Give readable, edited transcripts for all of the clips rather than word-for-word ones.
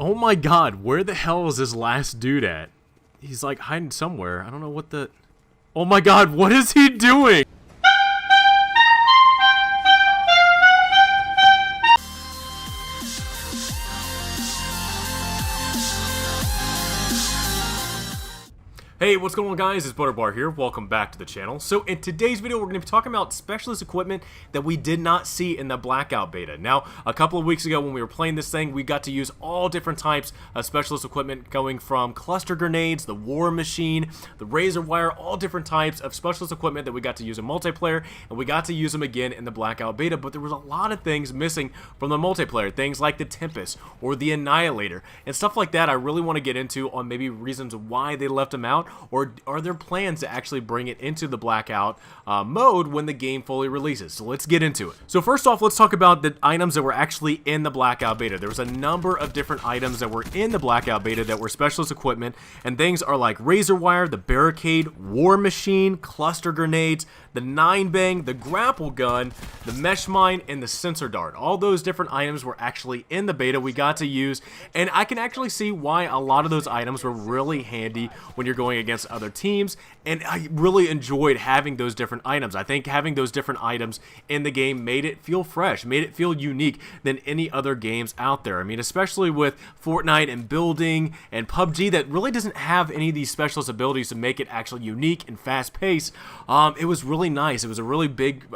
Oh my god, where the hell is this last dude at? He's like hiding somewhere. I don't know what the... Oh my god, what is he doing? Hey, what's going on guys? It's Butterbar here. Welcome back to the channel. So in today's video, we're going to be talking about specialist equipment that we did not see in the Blackout beta. Now, a couple of weeks ago when we were playing this thing, we got to use all different types of specialist equipment going from cluster grenades, the war machine, the razor wire, all different types of specialist equipment that we got to use in multiplayer, and we got to use them again in the Blackout beta, but there was a lot of things missing from the multiplayer, things like the Tempest or the Annihilator, and stuff like that I really want to get into on maybe reasons why they left them out, or are there plans to actually bring it into the Blackout mode when the game fully releases? So let's get into it. So first off, let's talk about the items that were actually in the Blackout beta. There was a number of different items that were in the Blackout beta that were specialist equipment, and things are like razor wire, the barricade, war machine, cluster grenades, the 9-bang, the grapple gun, the mesh mine, and the sensor dart. All those different items were actually in the beta we got to use, and I can actually see why a lot of those items were really handy when you're going against other teams, and I really enjoyed having those different items. I think having those different items in the game made it feel fresh, made it feel unique than any other games out there. I mean, especially with Fortnite and building and PUBG that really doesn't have any of these specialist abilities to make it actually unique and fast-paced. It was really nice. It was a really big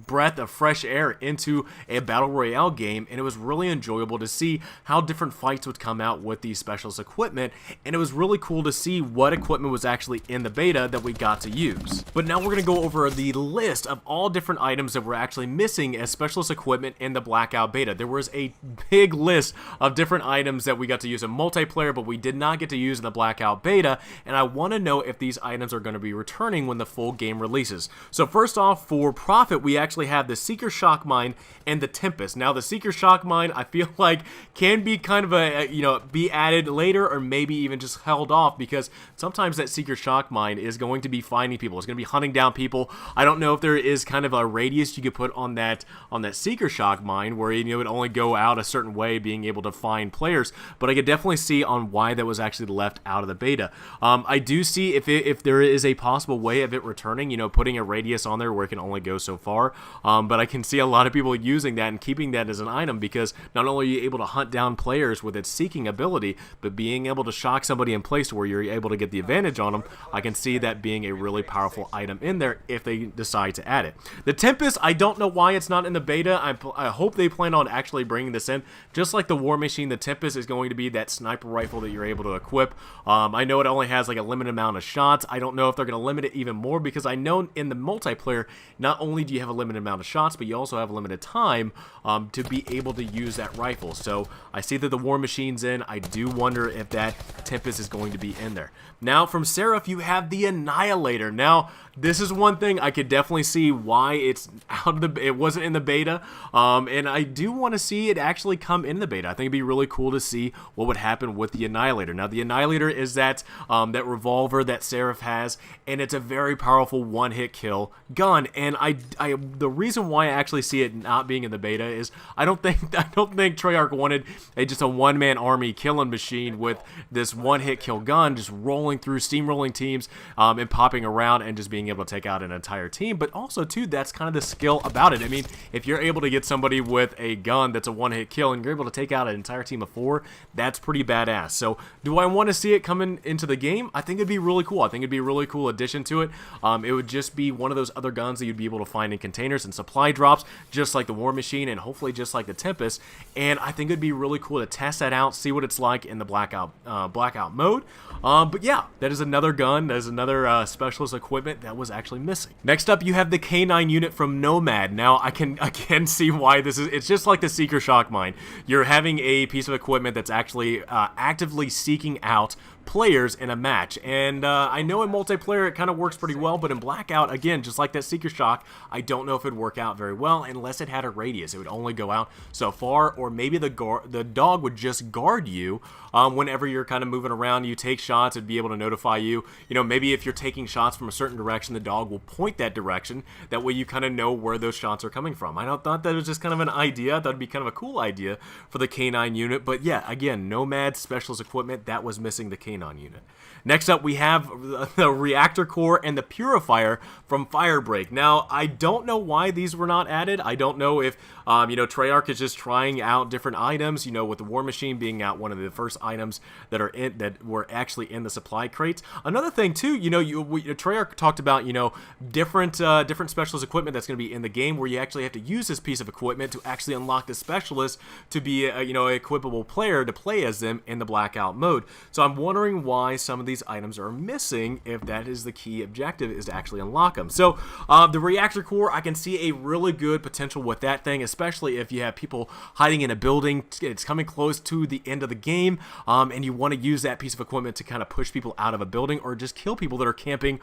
breath of fresh air into a battle royale game, and it was really enjoyable to see how different fights would come out with these specialist equipment, and it was really cool to see what equipment was actually in the beta that we got to use. But now we're going to go over the list of all different items that were actually missing as specialist equipment in the Blackout beta. There was a big list of different items that we got to use in multiplayer, but we did not get to use in the Blackout beta, and I want to know if these items are going to be returning when the full game releases. So first off, for profit, we actually have the Seeker Shock Mine and the Tempest. Now the Seeker Shock Mine, I feel like can be kind of a, be added later or maybe even just held off, because sometimes that Seeker Shock Mine is going to be finding people. It's going to be hunting down people. I don't know if there is kind of a radius you could put on that Seeker Shock Mine where it would only go out a certain way, being able to find players, but I could definitely see on why that was actually left out of the beta. I do see if there is a possible way of it returning, putting a radius on there where it can only go so far, but I can see a lot of people using that and keeping that as an item, because not only are you able to hunt down players with its seeking ability, but being able to shock somebody in place where you're able to get the advantage on them, I can see that being a really powerful item in there if they decide to add it. The Tempest, I don't know why it's not in the beta. I hope they plan on actually bringing this in. Just like the War Machine, the Tempest is going to be that sniper rifle that you're able to equip. I know it only has like a limited amount of shots. I don't know if they're going to limit it even more, because I know in the multiplayer, not only do you have a limited amount of shots, but you also have a limited time to be able to use that rifle. So I see that the War Machine's in. I do wonder if that Tempest is going to be in there. Now from Seraph, you have the Annihilator. Now this is one thing I could definitely see why it's out of it wasn't in the beta, and I do want to see it actually come in the beta. I think it'd be really cool to see what would happen with the Annihilator. Now the Annihilator is that revolver that Seraph has, and it's a very powerful one-hit kill gun. And the reason why I actually see it not being in the beta is I don't think Treyarch wanted just a one-man army killing machine with this one-hit kill gun just rolling through, steamrolling teams, and popping around and just being able to take out an entire team. But also too, that's kind of the skill about it. I mean, if you're able to get somebody with a gun that's a one-hit kill and you're able to take out an entire team of 4, that's pretty badass. So do I want to see it coming into the game? I think it'd be really cool. I think it'd be a really cool addition to it. It would just be one of those other guns that you'd be able to find in containers and supply drops, just like the War Machine and hopefully just like the Tempest. And I think it'd be really cool to test that out, see what it's like in the Blackout mode. But yeah, that is another gun. That is another specialist equipment that was actually missing. Next up, you have the K9 unit from Nomad. Now I can again see why this is. It's just like the Seeker Shock Mine. You're having a piece of equipment that's actually actively seeking out players in a match. And I know in multiplayer it kind of works pretty well, but in Blackout, again, just like that Seeker Shock, I don't know if it would work out very well unless it had a radius. It would only go out so far, or maybe the dog would just guard you whenever you're kind of moving around. You take shots, it'd be able to notify you. You know, maybe if you're taking shots from a certain direction, the dog will point that direction. That way you kind of know where those shots are coming from. I thought that was just kind of an idea. That'd be kind of a cool idea for the K9 unit. But yeah, again, Nomad specialist equipment, that was missing the K9 unit. Next up, we have the Reactor Core and the Purifier from Firebreak. Now, I don't know why these were not added. I don't know if, you know, Treyarch is just trying out different items, you know, with the War Machine being out one of the first items that were actually in the supply crates. Another thing, too, you know, Treyarch talked about, you know, different specialist equipment that's going to be in the game where you actually have to use this piece of equipment to actually unlock the specialist to be, you know, an equipable player to play as them in the Blackout mode. So I'm wondering why some of these items are missing if that is the key objective, is to actually unlock them. So the Reactor Core, I can see a really good potential with that thing, especially if you have people hiding in a building, it's coming close to the end of the game, and you want to use that piece of equipment to kind of push people out of a building or just kill people that are camping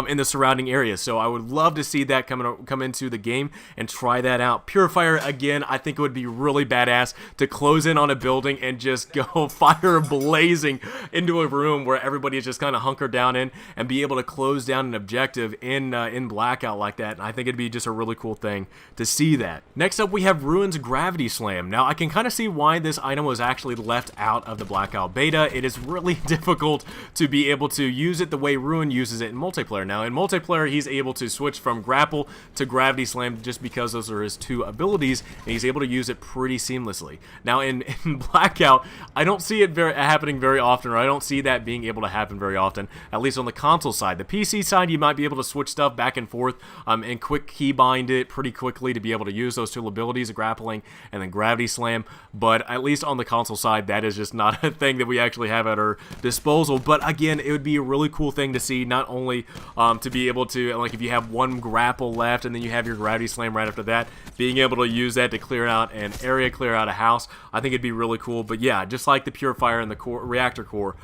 in the surrounding areas. So I would love to see that come into the game and try that out. Purifier, again, I think it would be really badass to close in on a building and just go fire blazing into a room where everybody is just kind of hunkered down in and be able to close down an objective in Blackout like that. And I think it'd be just a really cool thing to see that. Next up, we have Ruin's Gravity Slam. Now, I can kind of see why this item was actually left out of the Blackout beta. It is really difficult to be able to use it the way Ruin uses it in multiplayer. Now, in multiplayer, he's able to switch from Grapple to Gravity Slam just because those are his two abilities, and he's able to use it pretty seamlessly. Now, in Blackout, I don't see it happening very often, or I don't see that being able to happen very often, at least on the console side. The PC side, you might be able to switch stuff back and forth and quick keybind it pretty quickly to be able to use those two abilities of grappling and then Gravity Slam, but at least on the console side, that is just not a thing that we actually have at our disposal. But again, it would be a really cool thing to see, not only to be able to, like, if you have one grapple left and then you have your Gravity Slam right after that, being able to use that to clear out an area, clear out a house, I think it'd be really cool. But yeah, just like the Purifier and the Reactor Core,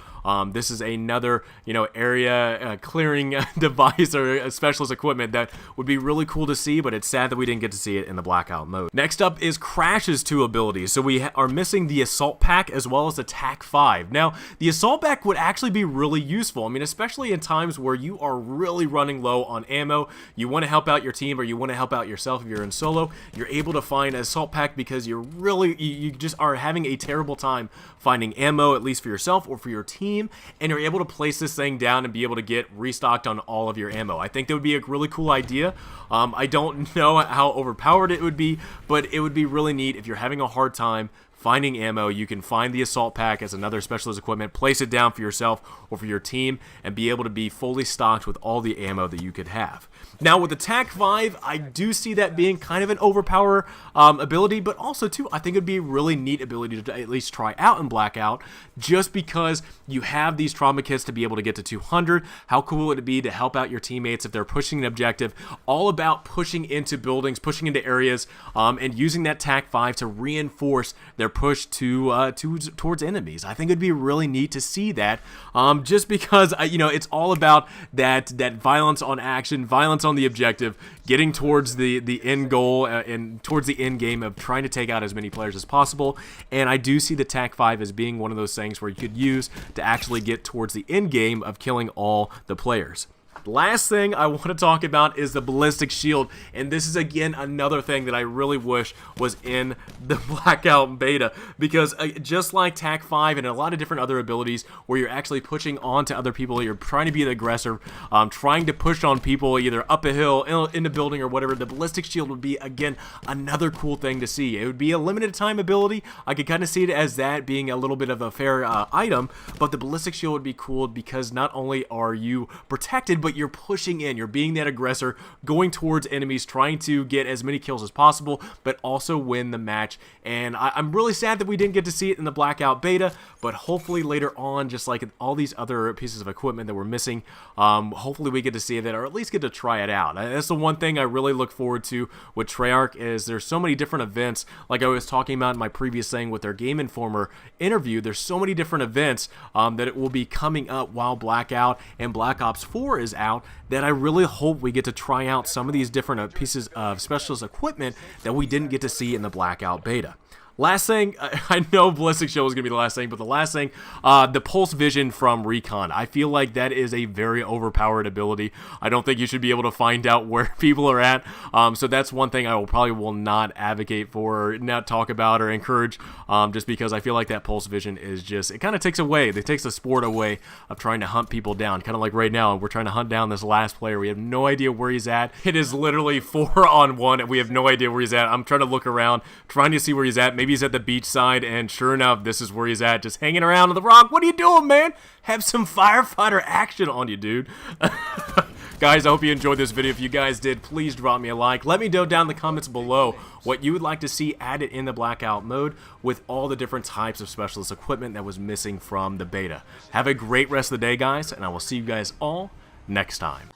this is another, you know, area clearing device or specialist equipment that would be really cool to see, but it's sad that we didn't get to see it in the Blackout mode. Next up is Crash's two abilities. So we are missing the Assault Pack as well as the TAC 5. Now, the Assault Pack would actually be really useful. I mean, especially in times where you are really running low on ammo, you want to help out your team or you want to help out yourself if you're in solo, you're able to find an Assault Pack because you just are having a terrible time finding ammo, at least for yourself or for your team, and you're able to place this thing down and be able to get restocked on all of your ammo. I think that would be a really cool idea. I don't know how overpowered it would be, but it would be really neat if you're having a hard time finding ammo. You can find the Assault Pack as another specialist equipment, place it down for yourself or for your team, and be able to be fully stocked with all the ammo that you could have. Now, with the TAC 5, I do see that being kind of an overpower ability, but also, too, I think it would be a really neat ability to at least try out in Blackout, just because you have these trauma kits to be able to get to 200. How cool would it be to help out your teammates if they're pushing an objective? All about pushing into buildings, pushing into areas, and using that TAC 5 to reinforce their push towards enemies. I think it'd be really neat to see that, just because you know, it's all about that violence on action, violence on the objective, getting towards the end goal and towards the end game of trying to take out as many players as possible. And I do see the TAC 5 as being one of those things where you could use to actually get towards the end game of killing all the players. Last thing I want to talk about is the ballistic shield, and this is again another thing that I really wish was in the Blackout beta, because just like TAC 5 and a lot of different other abilities where you're actually pushing on to other people, you're trying to be the aggressor, trying to push on people either up a hill, in a building or whatever, the ballistic shield would be again another cool thing to see. It would be a limited time ability. I could kind of see it as that being a little bit of a fair item, but the ballistic shield would be cool because not only are you protected, but but you're pushing in. You're being that aggressor, going towards enemies, trying to get as many kills as possible, but also win the match. And I'm really sad that we didn't get to see it in the Blackout beta, but hopefully later on, just like all these other pieces of equipment that we're missing, hopefully we get to see that, or at least get to try it out. That's the one thing I really look forward to with Treyarch, is there's so many different events, like I was talking about in my previous thing with their Game Informer interview. There's so many different events that it will be coming up while Blackout and Black Ops 4 is out, that I really hope we get to try out some of these different pieces of specialist equipment that we didn't get to see in the Blackout beta. Last thing, I know Ballistic Show is going to be the last thing, but the last thing, the Pulse Vision from Recon. I feel like that is a very overpowered ability. I don't think you should be able to find out where people are at, so that's one thing I probably will not advocate for, or not talk about or encourage, just because I feel like that Pulse Vision is just, it kind of takes the sport away of trying to hunt people down. Kind of like right now, we're trying to hunt down this last player. We have no idea where he's at. It is literally 4-on-1, and we have no idea where he's at. I'm trying to look around, trying to see where he's at. Maybe he's at the beach side, and sure enough, this is where he's at, just hanging around on the rock. What are you doing, man? Have some firefighter action on you, dude. Guys, I hope you enjoyed this video. If you guys did, please drop me a like. Let me know down in the comments below what you would like to see added in the Blackout mode with all the different types of specialist equipment that was missing from the beta. Have a great rest of the day, guys, and I will see you guys all next time.